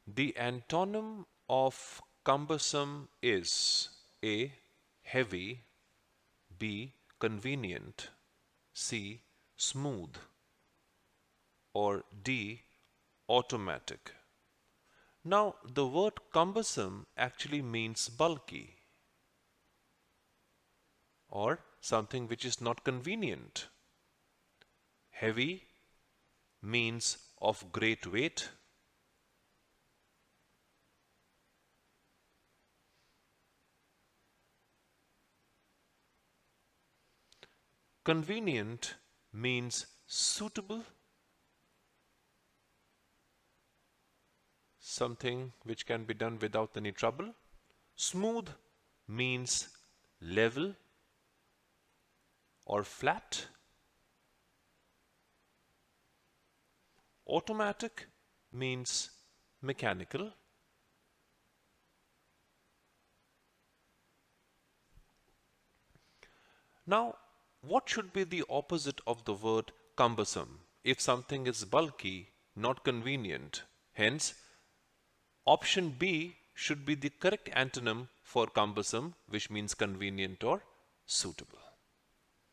The antonym of cumbersome is A. Heavy, B. Convenient, C. Smooth, or D. Automatic. Now, the word cumbersome actually means bulky or something which is not convenient. Heavy means of great weight. Convenient means suitable, something which can be done without any trouble. Smooth means level or flat. Automatic means mechanical. Now, what should be the opposite of the word cumbersome? If something is bulky, not convenient, hence option B should be the correct antonym for cumbersome, which means convenient or suitable.